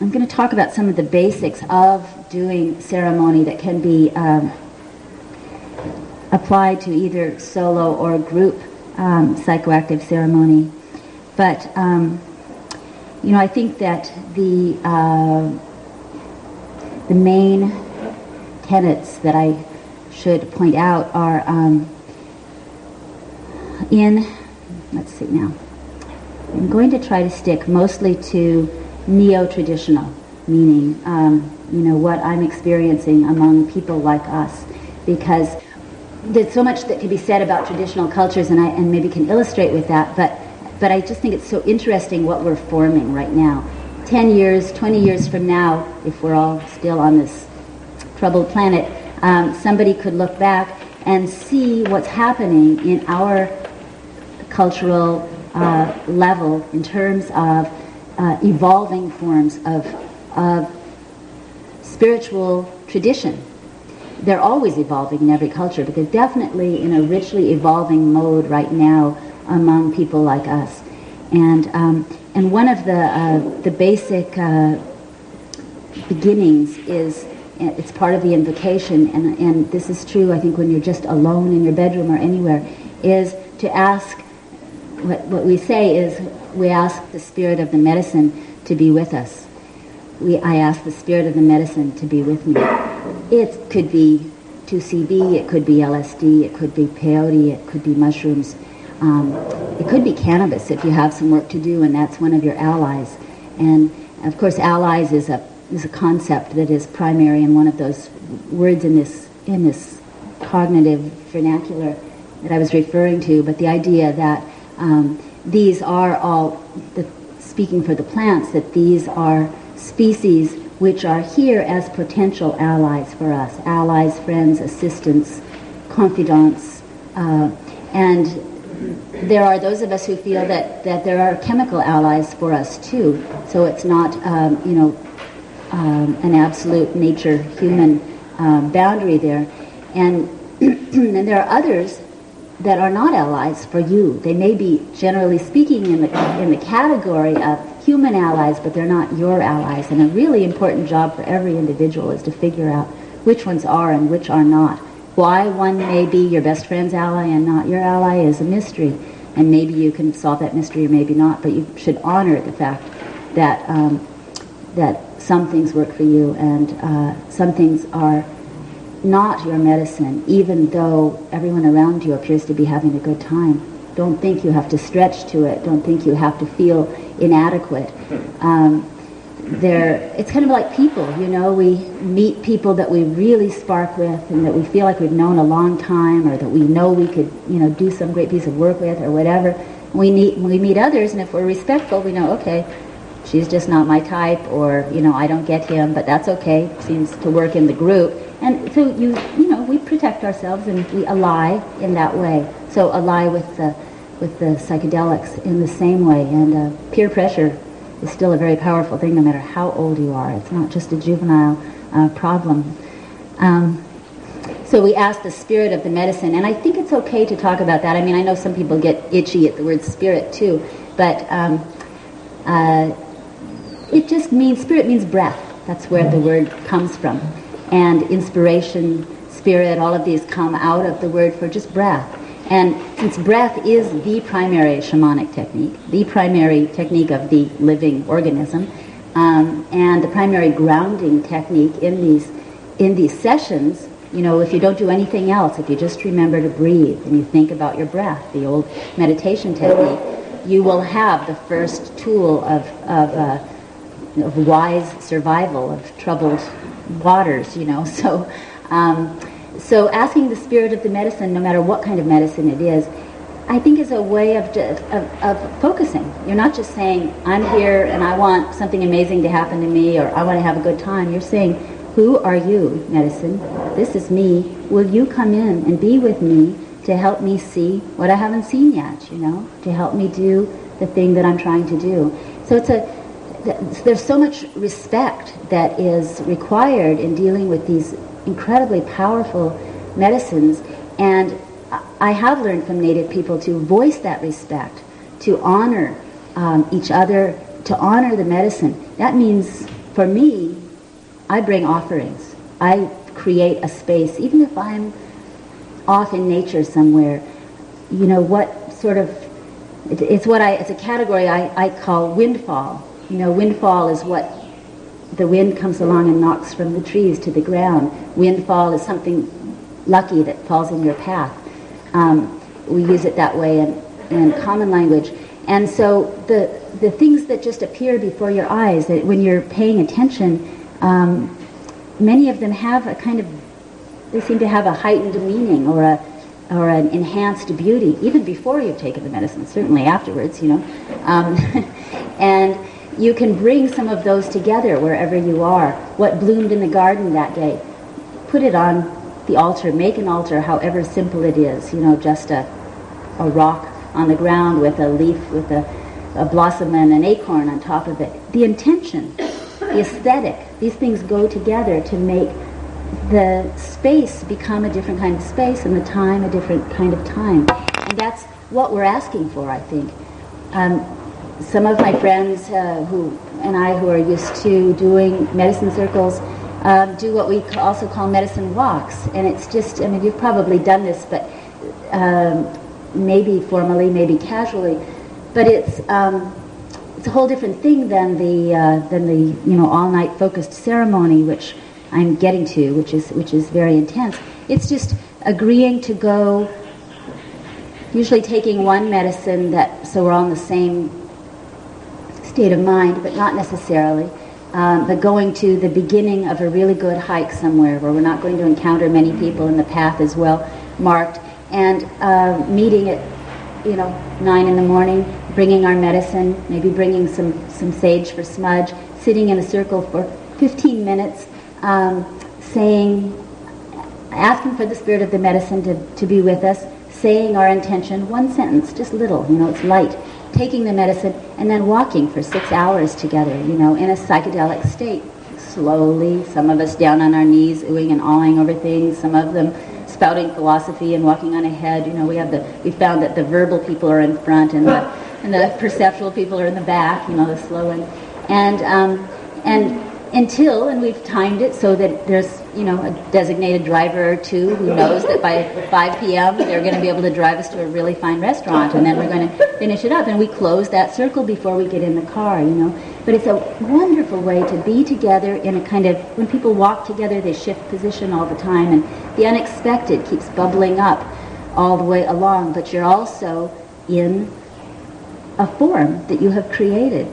I'm going to talk about some of the basics of doing ceremony that can be applied to either solo or group psychoactive ceremony. But I think that the main tenets that I should point out are let's see now. I'm going to try to stick mostly to neo-traditional, meaning, what I'm experiencing among people like us, because there's so much that can be said about traditional cultures, and maybe can illustrate with that, but I just think it's so interesting what we're forming right now. 10 years, 20 years from now, if we're all still on this troubled planet, somebody could look back and see what's happening in our cultural level in terms of evolving forms of spiritual tradition. They're always evolving in every culture, but they're definitely in a richly evolving mode right now among people like us. And one of the basic beginnings is, it's part of the invocation, and this is true, I think, when you're just alone in your bedroom or anywhere, is to ask, what we say is, we ask the spirit of the medicine to be with us. I ask the spirit of the medicine to be with me. It could be 2CB, it could be LSD, it could be peyote, it could be mushrooms. It could be cannabis if you have some work to do and that's one of your allies. And of course, allies is a concept that is primary in one of those words in this cognitive vernacular that I was referring to, but the idea that these are all, speaking for the plants, that these are species which are here as potential allies for us, allies, friends, assistants, confidants, and there are those of us who feel that there are chemical allies for us too. So it's not, an absolute nature-human boundary there, and and there are others that are not allies for you. They may be, generally speaking, in the category of human allies, but they're not your allies. And a really important job for every individual is to figure out which ones are and which are not. Why one may be your best friend's ally and not your ally is a mystery, and maybe you can solve that mystery or maybe not, but you should honor the fact that that some things work for you and some things are not your medicine, even though everyone around you appears to be having a good time. Don't think you have to stretch to it. Don't think you have to feel inadequate. It's kind of like people, we meet people that we really spark with and that we feel like we've known a long time, or that we know we could, do some great piece of work with or whatever. We meet others, and if we're respectful, we know, okay, she's just not my type, or, I don't get him, but that's okay. Seems to work in the group. And so we protect ourselves and we ally in that way. So ally with the psychedelics in the same way. And peer pressure is still a very powerful thing no matter how old you are. It's not just a juvenile problem. So we ask the spirit of the medicine, and I think it's okay to talk about that. I mean, I know some people get itchy at the word spirit too, but it just means, spirit means breath. That's where the word comes from. And inspiration, spirit, all of these come out of the word for just breath. And since breath is the primary shamanic technique, the primary technique of the living organism, and the primary grounding technique in these sessions, if you don't do anything else, if you just remember to breathe and you think about your breath, the old meditation technique, you will have the first tool of wise survival of troubled waters, So asking the spirit of the medicine, no matter what kind of medicine it is, I think is a way of focusing. You're not just saying, I'm here and I want something amazing to happen to me, or I want to have a good time. You're saying, who are you, medicine? This is me. Will you come in and be with me to help me see what I haven't seen yet, to help me do the thing that I'm trying to do. So there's so much respect that is required in dealing with these incredibly powerful medicines, and I have learned from Native people to voice that respect, to honor each other, to honor the medicine. That means for me, I bring offerings. I create a space, even if I'm off in nature somewhere. You know, what sort of, it's a category I call windfall. You know, windfall is what the wind comes along and knocks from the trees to the ground. Windfall is something lucky that falls in your path. We use it that way in common language. And so the things that just appear before your eyes, that when you're paying attention, many of them have a kind of, they seem to have a heightened meaning or an enhanced beauty, even before you've taken the medicine, certainly afterwards, you know. And you can bring some of those together wherever you are. What bloomed in the garden that day, put it on the altar, make an altar, however simple it is, you know, just a rock on the ground with a leaf, with a blossom and an acorn on top of it. The intention, the aesthetic, these things go together to make the space become a different kind of space and the time a different kind of time. And that's what we're asking for, I think. Some of my friends who are used to doing medicine circles do what we also call medicine walks. And it's just, I mean, you've probably done this, but maybe formally, maybe casually. But it's a whole different thing than the you know, all-night focused ceremony, which I'm getting to, which is very intense. It's just agreeing to go, usually taking one medicine so we're all in the same state of mind, but not necessarily, but going to the beginning of a really good hike somewhere where we're not going to encounter many people and the path is well marked, and meeting at, you know, 9 in the morning, bringing our medicine, maybe bringing some sage for smudge, sitting in a circle for 15 minutes, asking for the spirit of the medicine to be with us, saying our intention, one sentence, just little, you know, it's light, taking the medicine, and then walking for 6 hours together, you know, in a psychedelic state, slowly, some of us down on our knees, oohing and awing over things, some of them spouting philosophy and walking on ahead. You know, we found that the verbal people are in front and the perceptual people are in the back, you know, the slow one. And we've timed it so that there's, you know, a designated driver or two who knows that by 5 p.m. they're going to be able to drive us to a really fine restaurant, and then we're going to finish it up. And we close that circle before we get in the car, you know. But it's a wonderful way to be together in a kind of, when people walk together, they shift position all the time, and the unexpected keeps bubbling up all the way along, but you're also in a form that you have created.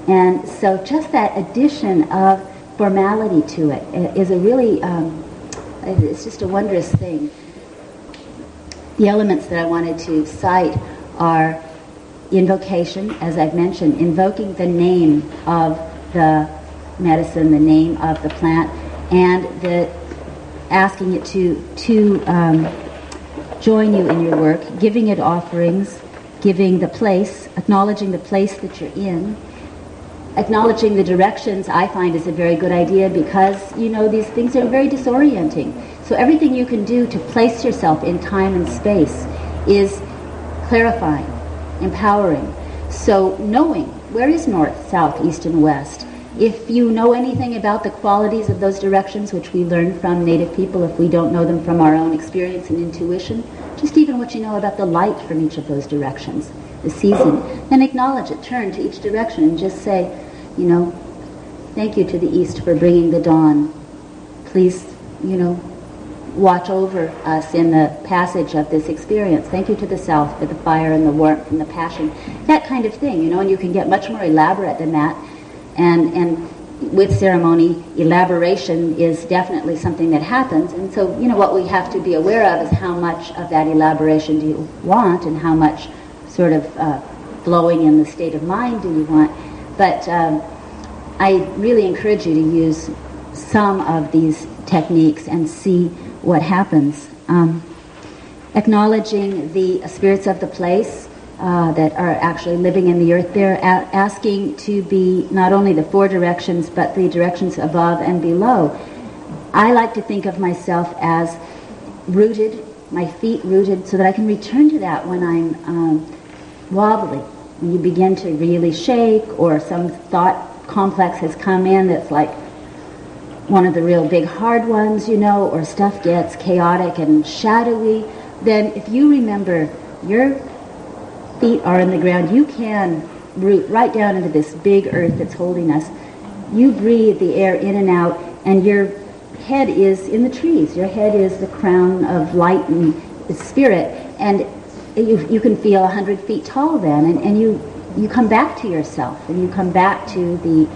And so just that addition of formality to it is a really, it's just a wondrous thing. The elements that I wanted to cite are invocation, as I've mentioned, invoking the name of the medicine, the name of the plant, and asking it to join you in your work, giving it offerings, giving the place, acknowledging the place that you're in. Acknowledging the directions, I find, is a very good idea because, you know, these things are very disorienting. So everything you can do to place yourself in time and space is clarifying, empowering. So knowing where is north, south, east, and west. If you know anything about the qualities of those directions, which we learn from native people if we don't know them from our own experience and intuition, just even what you know about the light from each of those directions, the season, then acknowledge it, turn to each direction and just say, you know, thank you to the east for bringing the dawn. Please, you know, watch over us in the passage of this experience. Thank you to the south for the fire and the warmth and the passion. That kind of thing, you know, and you can get much more elaborate than that. And with ceremony, elaboration is definitely something that happens. And so, you know, what we have to be aware of is how much of that elaboration do you want and how much sort of flowing in the state of mind do you want. But I really encourage you to use some of these techniques and see what happens. Acknowledging the spirits of the place that are actually living in the earth there, asking to be not only the 4 directions, but the directions above and below. I like to think of myself as rooted, my feet rooted, so that I can return to that when I'm wobbly. When you begin to really shake or some thought complex has come in that's like one of the real big hard ones, or stuff gets chaotic and shadowy, then if you remember your feet are in the ground, you can root right down into this big earth that's holding us. You breathe the air in and out, and your head is in the trees. Your head is the crown of light and spirit, and you can feel 100 feet tall then, and you come back to yourself, and you come back to the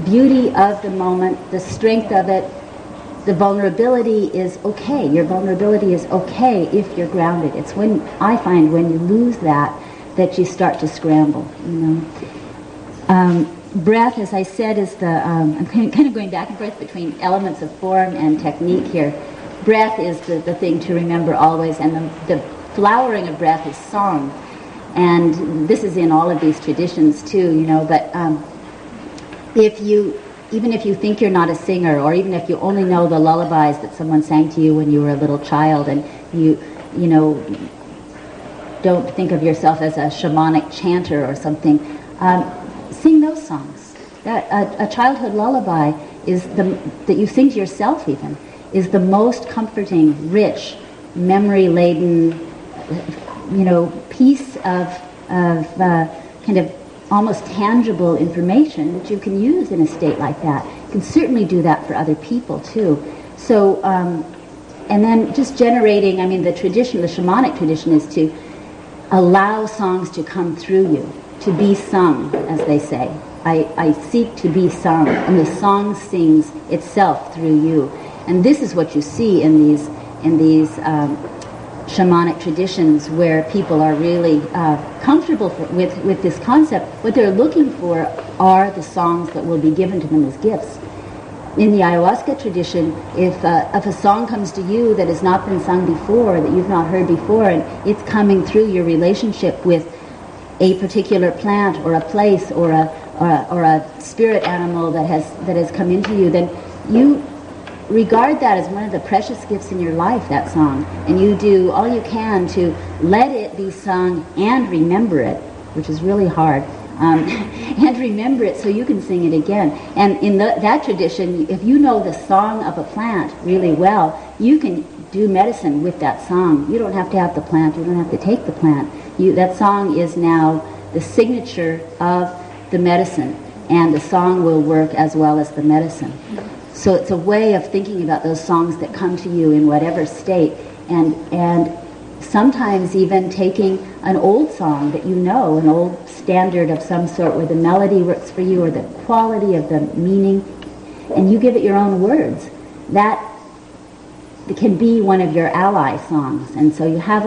beauty of the moment, the strength of it. The vulnerability is okay. Your vulnerability is okay if you're grounded. It's when I find when you lose that you start to scramble. Breath, as I said, is the I'm kind of going back and forth between elements of form and technique here. Breath is the thing to remember always, and the flowering of breath is song. And this is in all of these traditions too, but even if you think you're not a singer, or even if you only know the lullabies that someone sang to you when you were a little child, and you don't think of yourself as a shamanic chanter or something, sing those songs. A childhood lullaby is that you sing to yourself even, is the most comforting, rich, memory-laden, piece of kind of almost tangible information that you can use in a state like that. You can certainly do that for other people too. So, and then just generating, the tradition, the shamanic tradition, is to allow songs to come through you, to be sung, as they say. I seek to be sung, and the song sings itself through you. And this is what you see in these shamanic traditions, where people are really comfortable with this concept. What they're looking for are the songs that will be given to them as gifts. In the ayahuasca tradition, if a song comes to you that has not been sung before, that you've not heard before, and it's coming through your relationship with a particular plant or a place or a spirit animal that has come into you, then you regard that as one of the precious gifts in your life, that song, and you do all you can to let it be sung and remember it, which is really hard, and remember it so you can sing it again. And in that tradition, if you know the song of a plant really well, you can do medicine with that song. You don't have to have the plant, you don't have to take the plant. That song is now the signature of the medicine, and the song will work as well as the medicine. So it's a way of thinking about those songs that come to you in whatever state, and sometimes even taking an old song that you know, an old standard of some sort where the melody works for you or the quality of the meaning, and you give it your own words. That can be one of your ally songs. And so you have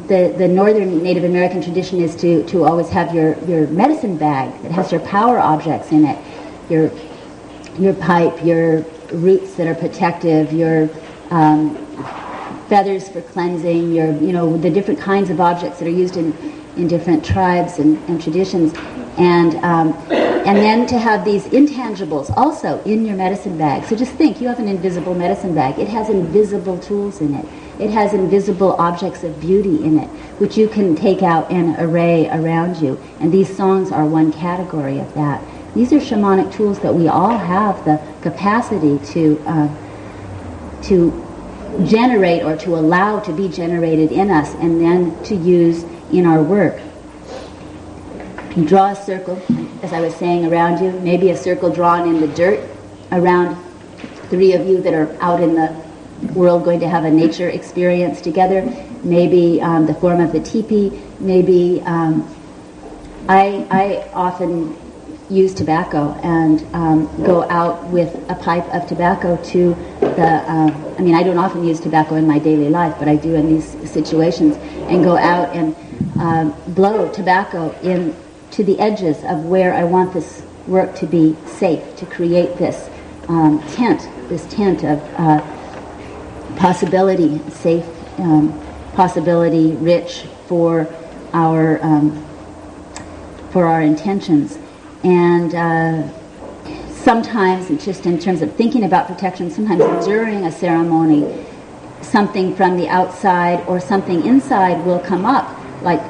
the northern Native American tradition is to always have your medicine bag that has your power objects in it, your pipe, your roots that are protective, your feathers for cleansing, the different kinds of objects that are used in different tribes and traditions, and then to have these intangibles also in your medicine bag. So just think, you have an invisible medicine bag. It has invisible tools in it. It has invisible objects of beauty in it, which you can take out and array around you. And these songs are one category of that. These are shamanic tools that we all have the capacity to generate, or to allow to be generated in us, and then to use in our work. You draw a circle, as I was saying, around you, maybe a circle drawn in the dirt around three of you that are out in the world going to have a nature experience together, maybe the form of the teepee, maybe I often use tobacco and go out with a pipe of tobacco to I don't often use tobacco in my daily life, but I do in these situations, and go out and blow tobacco in to the edges of where I want this work to be safe, to create this tent of possibility, safe, possibility, rich for our intentions. And sometimes, just in terms of thinking about protection, sometimes during a ceremony, something from the outside or something inside will come up, like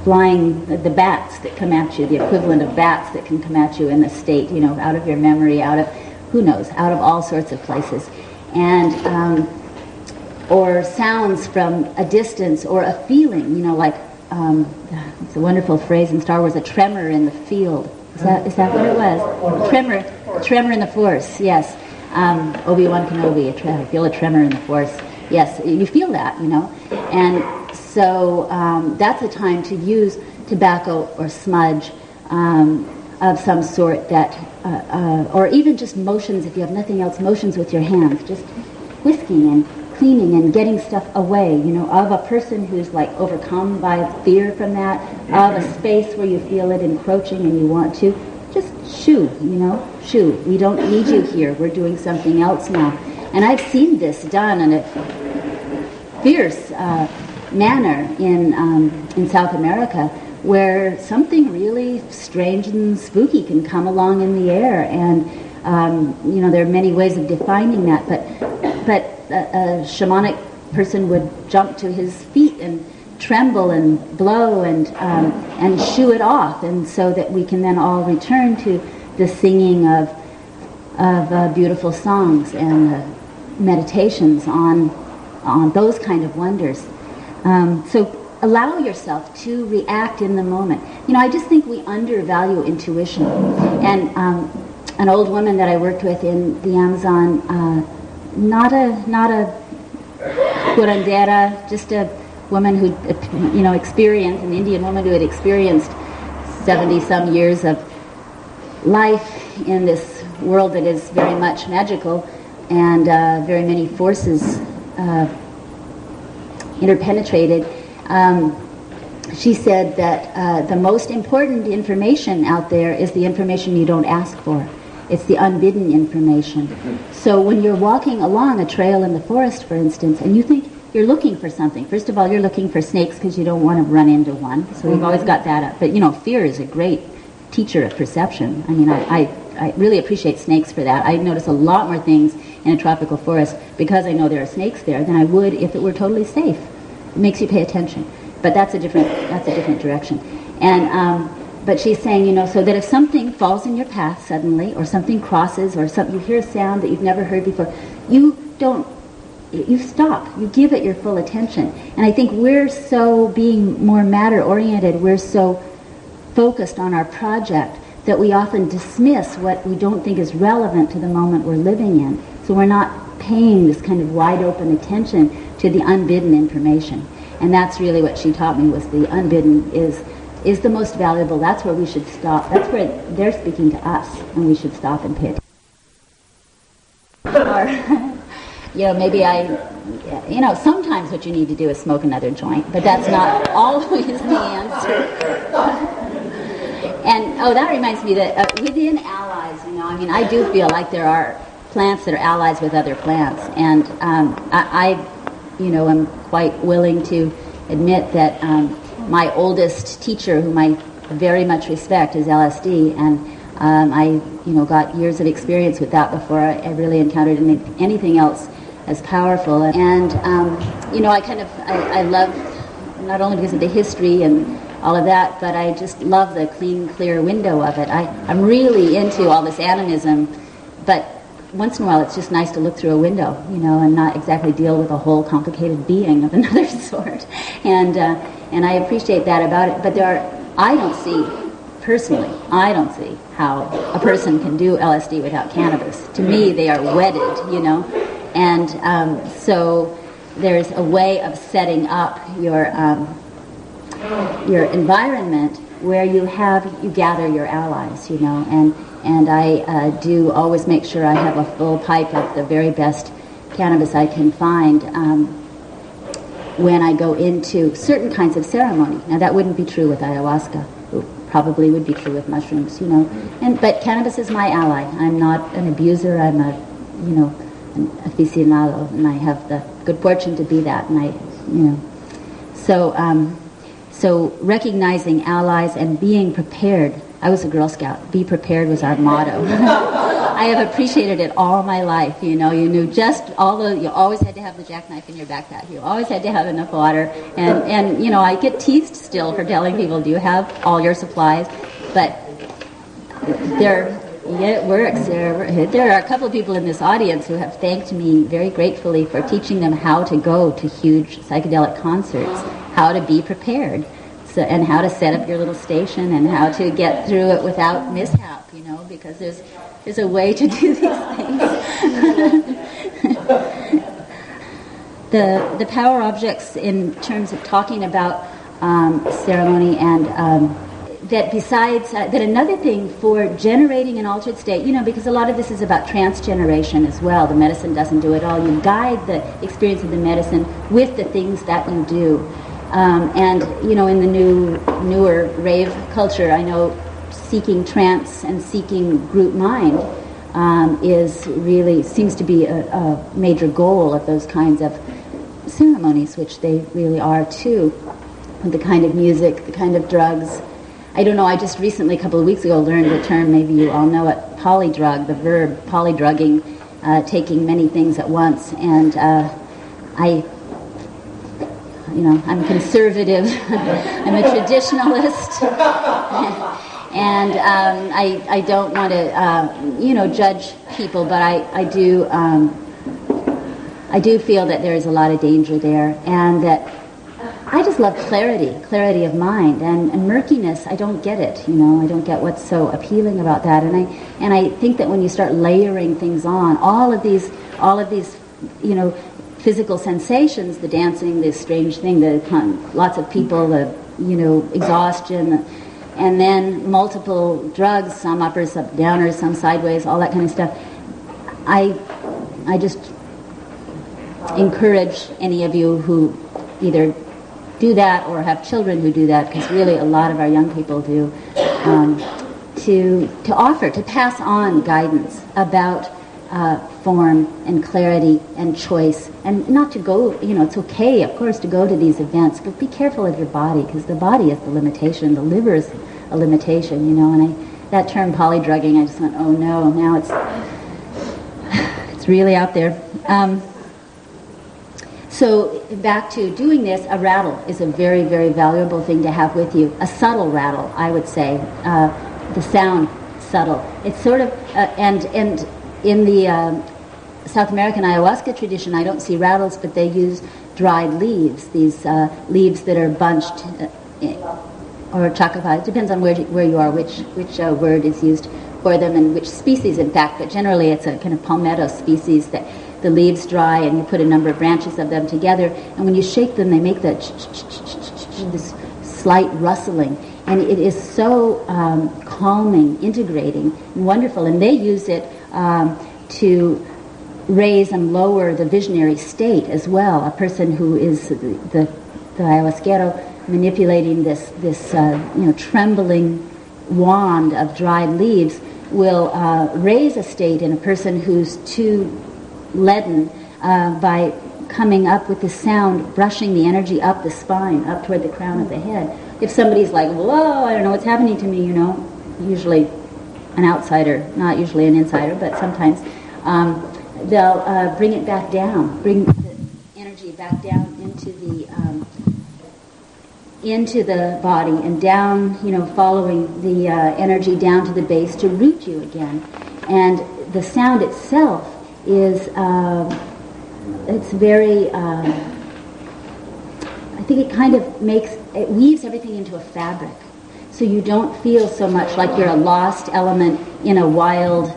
flying, the bats that come at you, the equivalent of bats that can come at you in a state, out of your memory, out of, who knows, out of all sorts of places. And, or sounds from a distance, or a feeling, like, it's a wonderful phrase in Star Wars, a tremor in the field. Is that what it was? Tremor in the Force, yes. Obi-Wan Kenobi, I feel a tremor in the Force. Yes, you feel that, And so that's a time to use tobacco or smudge of some sort that, or even just motions, if you have nothing else, motions with your hands, just whisking and cleaning and getting stuff away, of a person who's like overcome by fear from that, of a space where you feel it encroaching and you want to, just shoo. We don't need you here. We're doing something else now. And I've seen this done in a fierce manner in South America, where something really strange and spooky can come along in the air. And, there are many ways of defining that, but a shamanic person would jump to his feet and tremble and blow and shoo it off, and so that we can then all return to the singing of beautiful songs and meditations on those kind of wonders. So allow yourself to react in the moment. I just think we undervalue intuition. And an old woman that I worked with in the Amazon, not a curandera, just a woman who, experienced, an Indian woman who had experienced 70-some years of life in this world that is very much magical, and very many forces interpenetrated. She said that the most important information out there is the information you don't ask for. It's the unbidden information. So when you're walking along a trail in the forest, for instance, and you think you're looking for something, first of all, you're looking for snakes because you don't want to run into one. So we've always got that up. But, fear is a great teacher of perception. I mean, I really appreciate snakes for that. I notice a lot more things in a tropical forest because I know there are snakes there than I would if it were totally safe. It makes you pay attention. But that's a different direction. And but she's saying, so that if something falls in your path suddenly, or something crosses, or you hear a sound that you've never heard before, you stop. You give it your full attention. And I think we're so, being more matter-oriented, we're so focused on our project that we often dismiss what we don't think is relevant to the moment we're living in. So we're not paying this kind of wide-open attention to the unbidden information. And that's really what she taught me, was the unbidden is the most valuable. That's where we should stop. That's where they're speaking to us, and we should stop and pay attention. Or, maybe sometimes what you need to do is smoke another joint, but that's not always the answer. And, that reminds me that within allies, I do feel like there are plants that are allies with other plants, and I am quite willing to admit that my oldest teacher, whom I very much respect, is LSD, and I got years of experience with that before I really encountered anything else as powerful. And I love, not only because of the history and all of that, but I just love the clean, clear window of it. I'm really into all this animism, but once in a while it's just nice to look through a window, and not exactly deal with a whole complicated being of another sort. And I appreciate that about it. But I don't see how a person can do LSD without cannabis. To me, they are wedded, And so there's a way of setting up your environment where you gather your allies, and I do always make sure I have a full pipe of the very best cannabis I can find when I go into certain kinds of ceremony. Now that wouldn't be true with ayahuasca. It probably would be true with mushrooms, But cannabis is my ally. I'm not an abuser. I'm an aficionado, and I have the good fortune to be that. And So recognizing allies and being prepared. I was a Girl Scout. Be prepared was our motto. I have appreciated it all my life. You knew just you always had to have the jackknife in your backpack. You always had to have enough water. And I get teased still for telling people, do you have all your supplies? But it works. There are a couple of people in this audience who have thanked me very gratefully for teaching them how to go to huge psychedelic concerts, how to be prepared. And how to set up your little station and how to get through it without mishap, because there's a way to do these things. The power objects in terms of talking about ceremony and that besides, that another thing for generating an altered state, because a lot of this is about trance generation as well. The medicine doesn't do it all. You guide the experience of the medicine with the things that you do. And in the newer rave culture, I know seeking trance and seeking group mind seems to be a major goal of those kinds of ceremonies, which they really are too. The kind of music, the kind of drugs. I don't know, I just recently, a couple of weeks ago, learned the term, maybe you all know it, polydrug, the verb polydrugging, taking many things at once. And I'm conservative, I'm a traditionalist, and I don't want to, judge people, but I do feel that there is a lot of danger there, and that I just love clarity of mind, and murkiness, I don't get it, I don't get what's so appealing about that, and I think that when you start layering things on, all of these, physical sensations, the dancing, this strange thing, lots of people, the exhaustion, and then multiple drugs, some uppers, some downers, some sideways, all that kind of stuff. I just encourage any of you who either do that or have children who do that, because really a lot of our young people do, to offer, to pass on guidance about form and clarity and choice, and not to go, it's okay, of course, to go to these events, but be careful of your body, because the body is the limitation, the liver is a limitation, and that term polydrugging, I just went, oh no, now it's really out there. So back to doing this, a rattle is a very, very valuable thing to have with you. A subtle rattle, I would say. The sound, subtle. It's sort of, and in the South American ayahuasca tradition, I don't see rattles, but they use dried leaves, these leaves that are bunched, or chacapa. It depends on where you are, which word is used for them, and which species, in fact, but generally it's a kind of palmetto species that the leaves dry, and you put a number of branches of them together, and when you shake them, they make this slight rustling, and it is so calming, integrating, and wonderful, and they use it to raise and lower the visionary state as well. A person who is the ayahuasquero manipulating this trembling wand of dried leaves will raise a state in a person who's too leaden by coming up with the sound, brushing the energy up the spine, up toward the crown of the head. If somebody's like, whoa, I don't know what's happening to me, usually an outsider, not usually an insider, but sometimes, they'll bring it back down, bring the energy back down into the body and down, following the energy down to the base to root you again. And the sound itself is, it's very, I think it kind of it weaves everything into a fabric. So you don't feel so much like you're a lost element in a wild,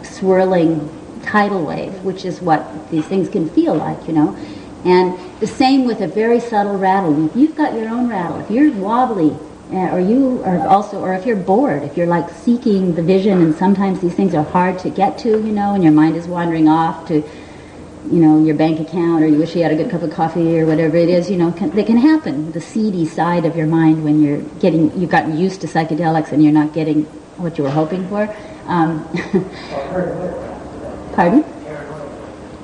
swirling tidal wave, which is what these things can feel like, And the same with a very subtle rattle. If you've got your own rattle, if you're wobbly, or if you're bored, if you're like seeking the vision, and sometimes these things are hard to get to, and your mind is wandering off to, your bank account, or you wish you had a good cup of coffee, or whatever it is, they can happen. The seedy side of your mind when you've gotten used to psychedelics and you're not getting what you were hoping for. Pardon?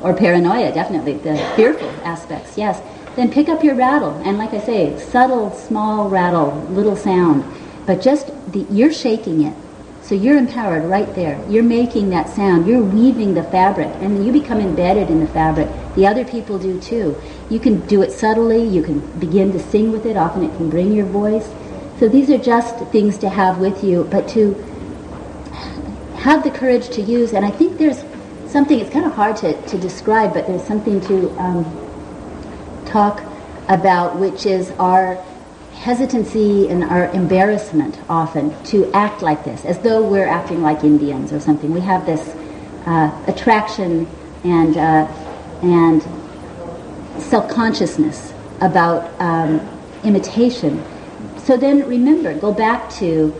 Or paranoia, definitely. The fearful aspects, yes. Then pick up your rattle, and like I say, subtle, small rattle, little sound, but just you're shaking it. So you're empowered right there. You're making that sound. You're weaving the fabric, and you become embedded in the fabric. The other people do too. You can do it subtly. You can begin to sing with it. Often it can bring your voice. So these are just things to have with you, but to have the courage to use. And I think there's something, it's kind of hard to describe, but there's something to talk about, which is our hesitancy and our embarrassment often to act like this, as though we're acting like Indians or something. We have this attraction and self-consciousness about imitation. So then remember, go back to,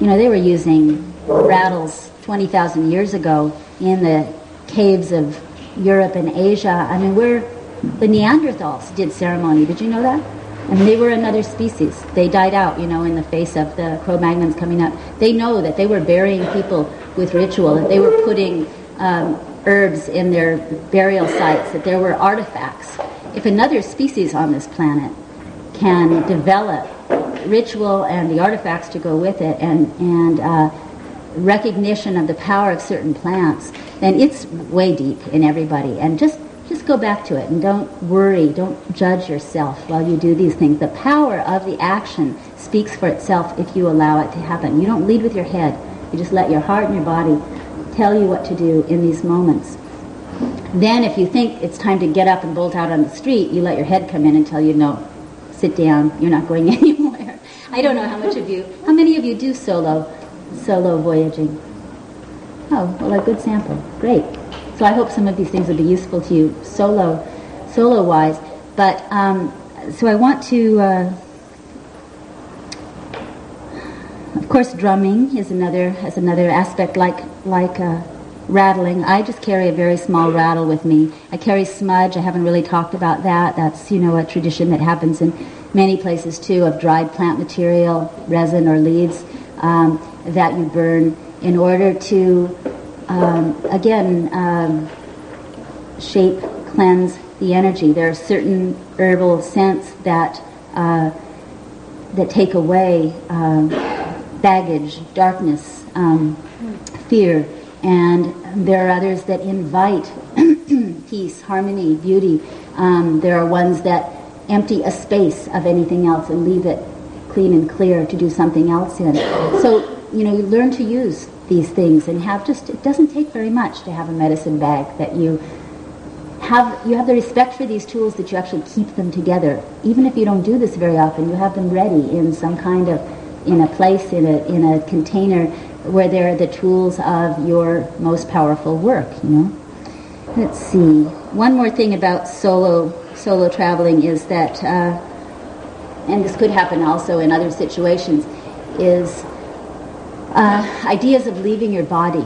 they were using rattles 20,000 years ago in the caves of Europe and Asia. I mean, the Neanderthals did ceremony. Did you know that? And they were another species. They died out, in the face of the Cro-Magnons coming up. They know that they were burying people with ritual, that they were putting herbs in their burial sites, that there were artifacts. If another species on this planet can develop ritual and the artifacts to go with it and recognition of the power of certain plants, then it's way deep in everybody. And just go back to it and don't worry, don't judge yourself while you do these things. The power of the action speaks for itself if you allow it to happen. You don't lead with your head. You just let your heart and your body tell you what to do in these moments. Then if you think it's time to get up and bolt out on the street, you let your head come in and tell you, no, sit down, you're not going anywhere. I don't know how many of you do solo voyaging? Oh, well, a good sample. Great. So I hope some of these things will be useful to you solo-wise. But so I want to, of course, drumming is another aspect like rattling. I just carry a very small rattle with me. I carry smudge. I haven't really talked about that. That's a tradition that happens in many places too, of dried plant material, resin or leaves that you burn in order to shape, cleanse the energy. There are certain herbal scents that take away baggage, darkness, fear, and there are others that invite peace, harmony, beauty. There are ones that empty a space of anything else and leave it clean and clear to do something else in. So, you learn to use these things and it doesn't take very much to have a medicine bag that you have the respect for these tools that you actually keep them together. Even if you don't do this very often, you have them ready in some kind of, in a place, in a container where they're the tools of your most powerful work, Let's see. One more thing about solo traveling is that, and this could happen also in other situations, is ideas of leaving your body.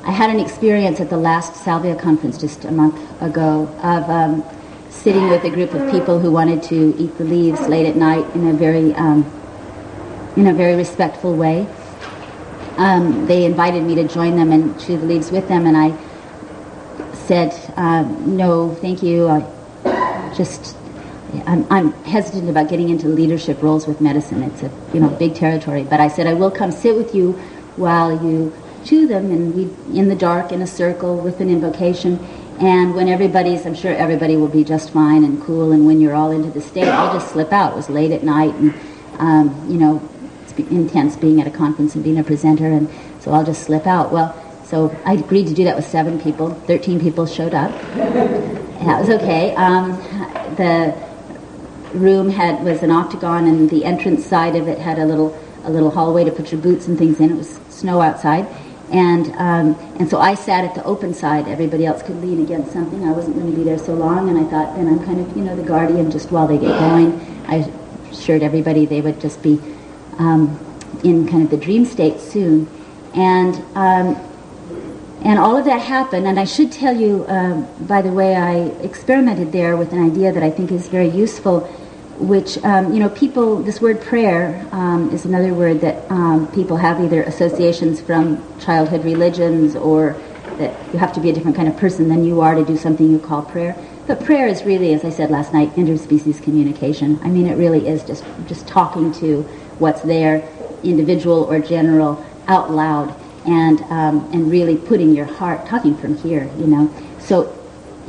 I had an experience at the last Salvia conference just a month ago of sitting with a group of people who wanted to eat the leaves late at night in a very respectful way. They invited me to join them and chew the leaves with them, and I said, no, thank you. I'm hesitant about getting into leadership roles with medicine. It's a big territory. But I said I will come sit with you while you chew them, and we in the dark in a circle with an invocation. And when I'm sure everybody will be just fine and cool. And when you're all into the state, I'll just slip out. It was late at night, and it's intense being at a conference and being a presenter, and so I'll just slip out. Well, so I agreed to do that with 7 people. 13 people showed up. And that was okay. The room was an octagon, and the entrance side of it had a little hallway to put your boots and things in. It was snow outside, and so I sat at the open side. Everybody else could lean against something. I wasn't going to be there so long, and I thought, then I'm kind of the guardian just while they get going. I assured everybody they would just be in kind of the dream state soon, and all of that happened. And I should tell you, by the way, I experimented there with an idea that I think is very useful, which, people, this word prayer is another word that people have either associations from childhood religions, or that you have to be a different kind of person than you are to do something you call prayer. But prayer is really, as I said last night, interspecies communication. I mean, it really is just talking to what's there, individual or general, out loud and really putting your heart, talking from here, So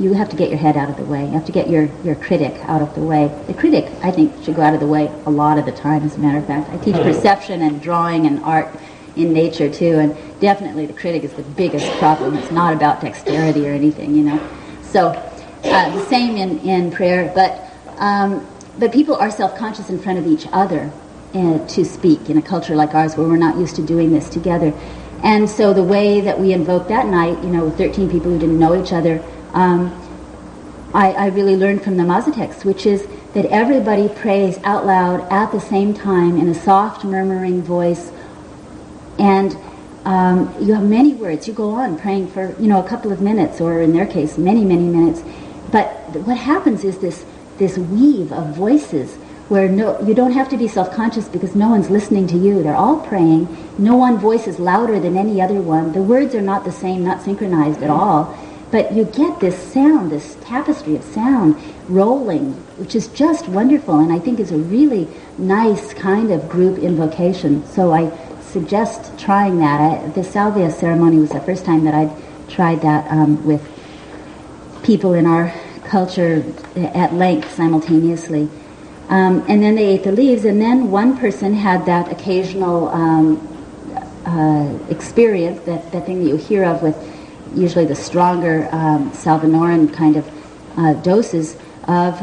you have to get your head out of the way. You have to get your critic out of the way. The critic, I think, should go out of the way a lot of the time, as a matter of fact. I teach perception and drawing and art in nature, too, and definitely the critic is the biggest problem. It's not about dexterity or anything, So the same in prayer, but people are self-conscious in front of each other to speak in a culture like ours where we're not used to doing this together. And so the way that we invoked that night, with 13 people who didn't know each other, I really learned from the Mazatecs, which is that everybody prays out loud at the same time in a soft murmuring voice, and you have many words. You go on praying for a couple of minutes, or in their case many minutes, but what happens is this weave of voices where you don't have to be self-conscious because no one's listening to you. They're all praying. No one voice is louder than any other one. The words are not the same, not synchronized at all. But you get this sound, this tapestry of sound rolling, which is just wonderful, and I think is a really nice kind of group invocation. So I suggest trying that. The Salvia ceremony was the first time that I'd tried that with people in our culture at length simultaneously. And then they ate the leaves, and then one person had that occasional experience, that thing that you hear of with usually the stronger Salvinoran kind of doses of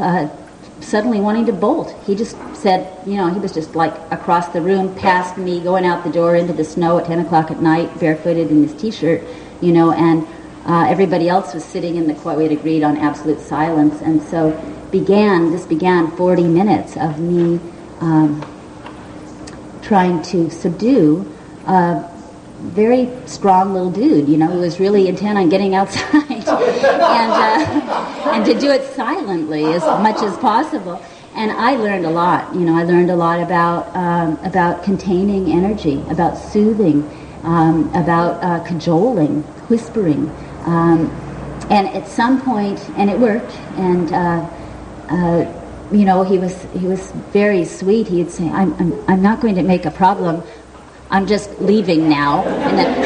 suddenly wanting to bolt. He just said, he was just like across the room, past me, going out the door into the snow at 10 o'clock at night, barefooted in his T-shirt, and everybody else was sitting in the quiet. We had agreed on absolute silence, and so this began 40 minutes of me trying to subdue a very strong little dude, who was really intent on getting outside and to do it silently as much as possible. And I learned a lot. I learned a lot about containing energy, about soothing, about cajoling, whispering. And at some point, and it worked, and he was very sweet. He'd say, I'm not going to make a problem. I'm just leaving now. And then,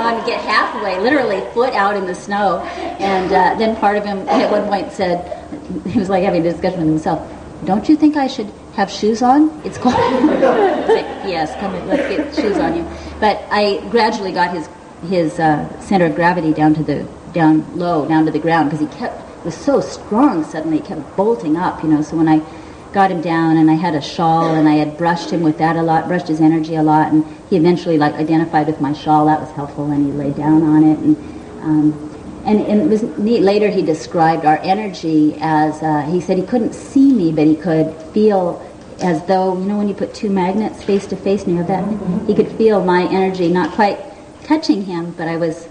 I'd get halfway, literally foot out in the snow. And then part of him at one point said, he was like having a discussion with himself, don't you think I should have shoes on? It's cold. Yes, come in, let's get shoes on you. But I gradually got his center of gravity down to the ground, because he was so strong suddenly, he kept bolting up, so when I got him down, and I had a shawl, and I had brushed him with that a lot, brushed his energy a lot, and he eventually identified with my shawl. That was helpful, and he lay down on it, and it was neat. Later he described our energy as, he said he couldn't see me, but he could feel as though, when you put two magnets face to face and you have that, he could feel my energy not quite touching him, but I was,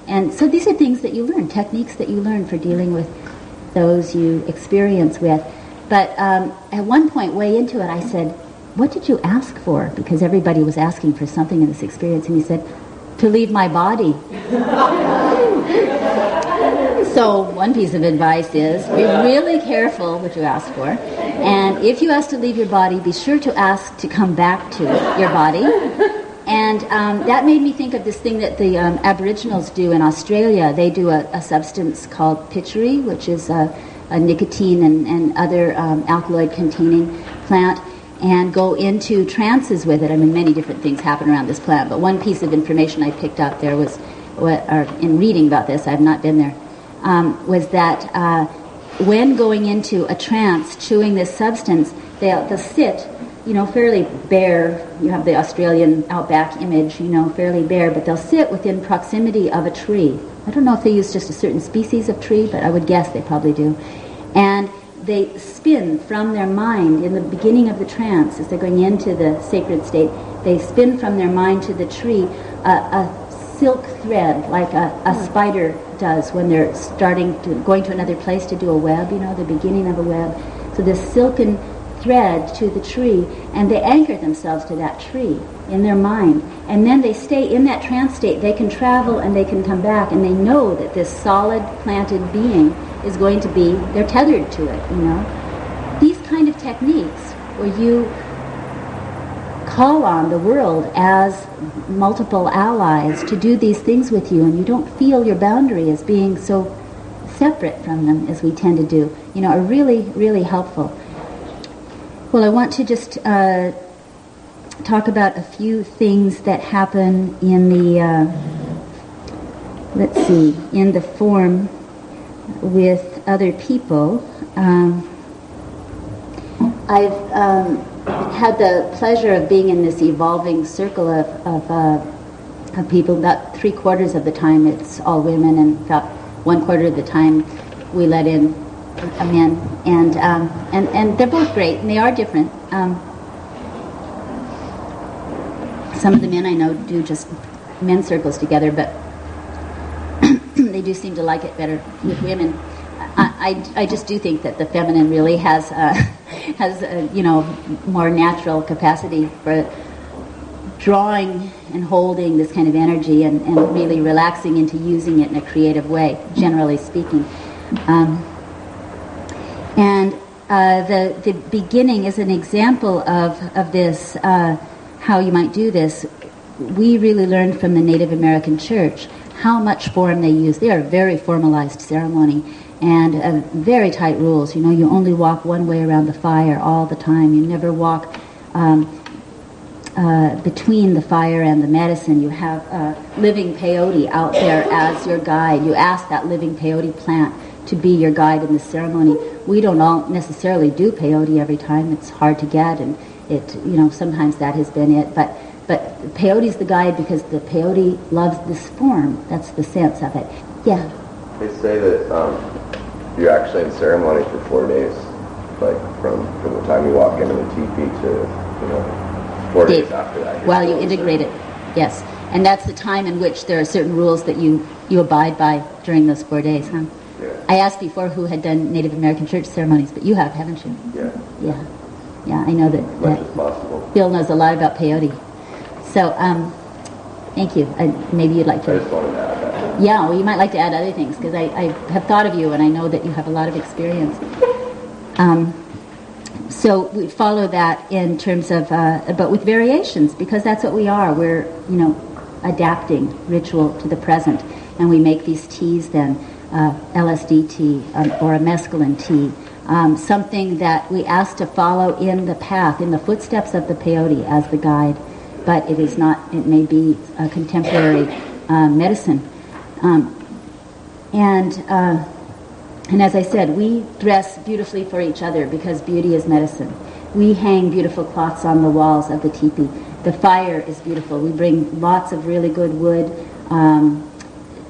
and so these are things that you learn, techniques that you learn for dealing with those you experience with. But at one point, way into it, I said, what did you ask for? Because everybody was asking for something in this experience. And he said, to leave my body. So one piece of advice is, be really careful what you ask for. And if you ask to leave your body, be sure to ask to come back to your body. And that made me think of this thing that the Aboriginals do in Australia. They do a substance called pitchery, which is a nicotine and other alkaloid-containing plant, and go into trances with it. I mean, many different things happen around this plant, but one piece of information I picked up there was, in reading about this, I've not been there, was that when going into a trance, chewing this substance, they'll sit, fairly bare. You have the Australian outback image, fairly bare, but they'll sit within proximity of a tree. I don't know if they use just a certain species of tree, but I would guess they probably do. And they spin from their mind in the beginning of the trance, as they're going into the sacred state, they spin from their mind to the tree a silk thread, like a spider does when they're going to another place to do a web, the beginning of a web. So this silken thread to the tree, and they anchor themselves to that tree in their mind, and then they stay in that trance state. They can travel and they can come back, and they know that this solid planted being is going to be, they're tethered to it. These kind of techniques where you call on the world as multiple allies to do these things with you, and you don't feel your boundary as being so separate from them as we tend to do, are really, really helpful. Well, I want to just talk about a few things that happen in the, in the form with other people. I've had the pleasure of being in this evolving circle of people. About 3/4 of the time it's all women, and about 1/4 of the time we let in men, and they're both great, and they are different. Some of the men I know do just men's circles together, but they do seem to like it better with women. I just do think that the feminine really has more natural capacity for drawing and holding this kind of energy and really relaxing into using it in a creative way, generally speaking. The beginning is an example of this, how you might do this. We really learned from the Native American Church how much form they use. They are a very formalized ceremony and very tight rules. You only walk one way around the fire all the time. You never walk between the fire and the medicine. You have living peyote out there as your guide. You ask that living peyote plant to be your guide in the ceremony. We don't all necessarily do peyote every time. It's hard to get, and sometimes that has been it. But peyote's the guide because the peyote loves this form. That's the sense of it. Yeah. They say that you're actually in ceremony for 4 days, like from the time you walk into the teepee to 4 days after that. While you integrate it, yes. And that's the time in which there are certain rules that you abide by during those 4 days, huh? Yeah. I asked before who had done Native American church ceremonies, but you have, haven't you? Yeah. Yeah, I know that much as possible. Bill knows a lot about peyote. So, thank you. Maybe you'd like to... I just wanted to add that. Yeah, well, you might like to add other things, because I have thought of you, and I know that you have a lot of experience. So we follow that in terms of, but with variations, because that's what we are. We're, adapting ritual to the present, and we make these teas then, LSD tea or a mescaline tea, something that we ask to follow in the path, in the footsteps of the peyote as the guide, but it is not, it may be a contemporary medicine. And as I said, we dress beautifully for each other because beauty is medicine. We hang beautiful cloths on the walls of the teepee. The fire is beautiful. We bring lots of really good wood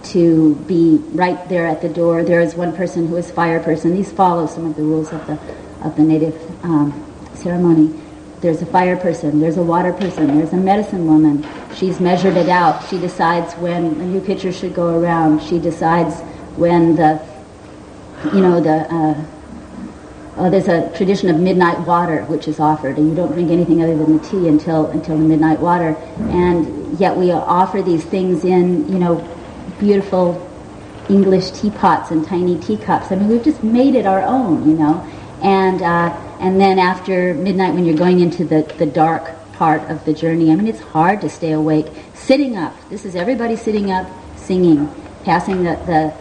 to be right there at the door. There is one person who is fire person. These follow some of the rules of the native ceremony. There's a fire person. There's a water person. There's a medicine woman. She's measured it out. She decides when a new pitcher should go around. She decides when there's a tradition of midnight water which is offered, and you don't drink anything other than the tea until the midnight water. And yet we offer these things in, beautiful English teapots and tiny teacups. I mean, we've just made it our own, And then after midnight, when you're going into the dark part of the journey, I mean, it's hard to stay awake. Sitting up. This is everybody sitting up, singing, passing the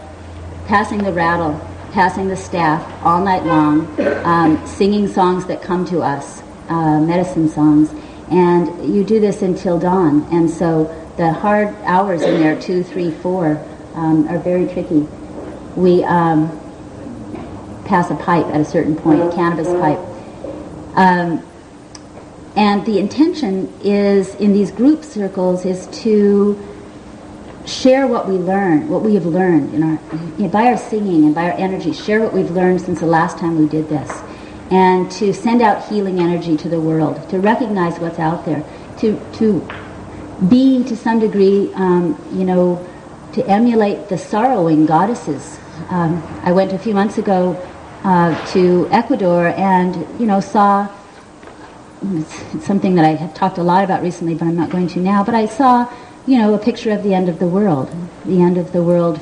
rattle, passing the staff all night long, singing songs that come to us, medicine songs, and you do this until dawn. And so the hard hours in there, 2, 3, 4, are very tricky. We pass a pipe at a certain point, a cannabis pipe. And the intention is, in these group circles, is to share what we learn, what we have learned by our singing and by our energy. Share what we've learned since the last time we did this, and to send out healing energy to the world, to recognize what's out there, to be to some degree, to emulate the sorrowing goddesses. I went a few months ago to Ecuador and saw. It's something that I have talked a lot about recently, but I'm not going to now. But I saw, a picture of the end of the world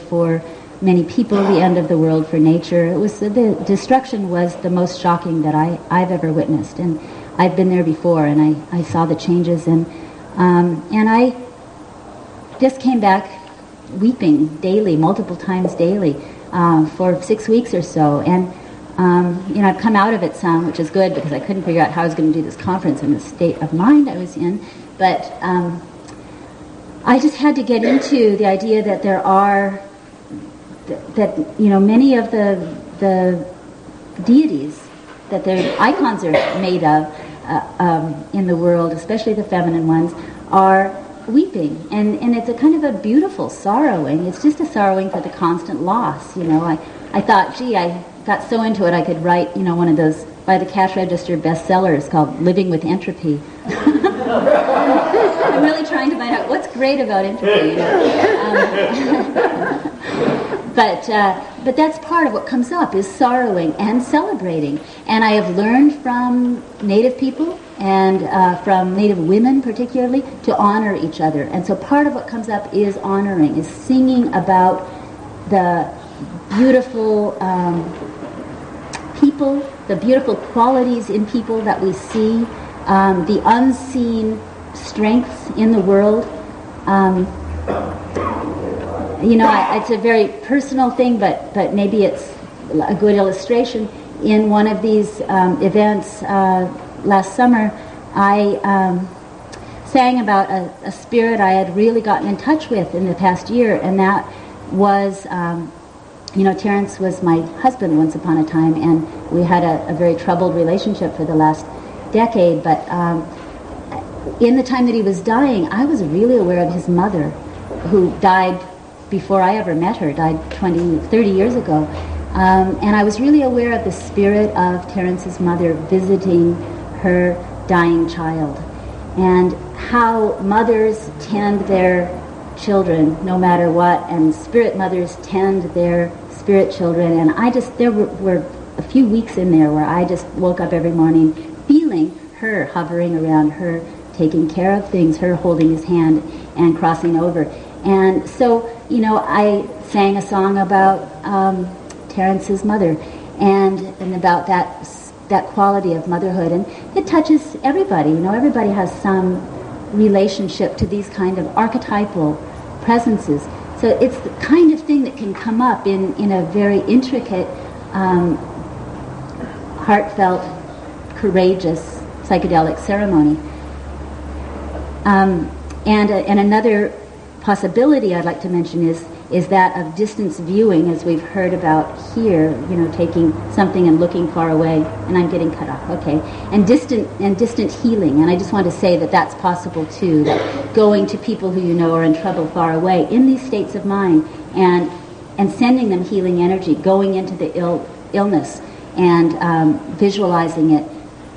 for many people, the end of the world for nature. It was the destruction was the most shocking that I've ever witnessed, and I've been there before, and I saw the changes, and I just came back weeping daily, multiple times daily, for 6 weeks or so, and I've come out of it some, which is good, because I couldn't figure out how I was going to do this conference in the state of mind I was in, but I just had to get into the idea that there are, that many of the deities that their icons are made of in the world, especially the feminine ones, are weeping, and it's a kind of a beautiful sorrowing. It's just a sorrowing for the constant loss. I thought, gee, I got so into it I could write one of those by the cash register bestsellers called Living with Entropy. I'm really trying to find out what's great about entropy. But that's part of what comes up, is sorrowing and celebrating. And I have learned from Native people and from Native women particularly to honor each other. And so part of what comes up is honoring, is singing about the beautiful people, the beautiful qualities in people that we see, the unseen strengths in the world. It's a very personal thing, but maybe it's a good illustration. In one of these events last summer, I sang about a spirit I had really gotten in touch with in the past year, and that was, Terence was my husband once upon a time, and we had a very troubled relationship for the last decade, but in the time that he was dying, I was really aware of his mother, who died before I ever met her, died 30 years ago. And I was really aware of the spirit of Terence's mother visiting her dying child, and how mothers tend their children no matter what, and spirit mothers tend their spirit children. And there were a few weeks in there where I just woke up every morning feeling her hovering around, her taking care of things, her holding his hand and crossing over. And so, I sang a song about Terence's mother and about that quality of motherhood, and it touches everybody. Everybody has some relationship to these kind of archetypal presences. So it's the kind of thing that can come up in a very intricate, heartfelt, courageous psychedelic ceremony. And another possibility I'd like to mention is that of distance viewing, as we've heard about here, taking something and looking far away, and I'm getting cut off, okay, and distant healing. And I just want to say that that's possible too, that going to people who are in trouble far away in these states of mind, and sending them healing energy, going into the illness and visualizing it,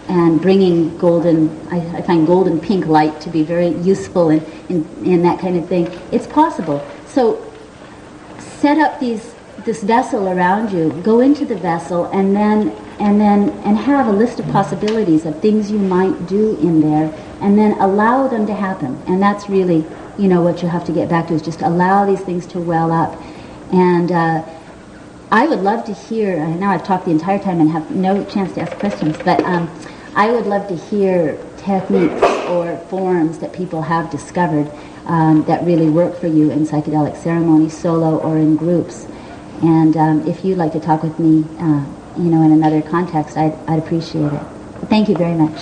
and bringing I find golden pink light to be very useful in that kind of thing. It's possible. So set up this vessel around you, go into the vessel, and have a list of possibilities of things you might do in there, and then allow them to happen. And that's really, what you have to get back to, is just allow these things to well up. And I would love to hear, I know I've talked the entire time and have no chance to ask questions, but I would love to hear techniques or forms that people have discovered that really work for you in psychedelic ceremony, solo or in groups. And if you'd like to talk with me, in another context, I'd appreciate it. Thank you very much.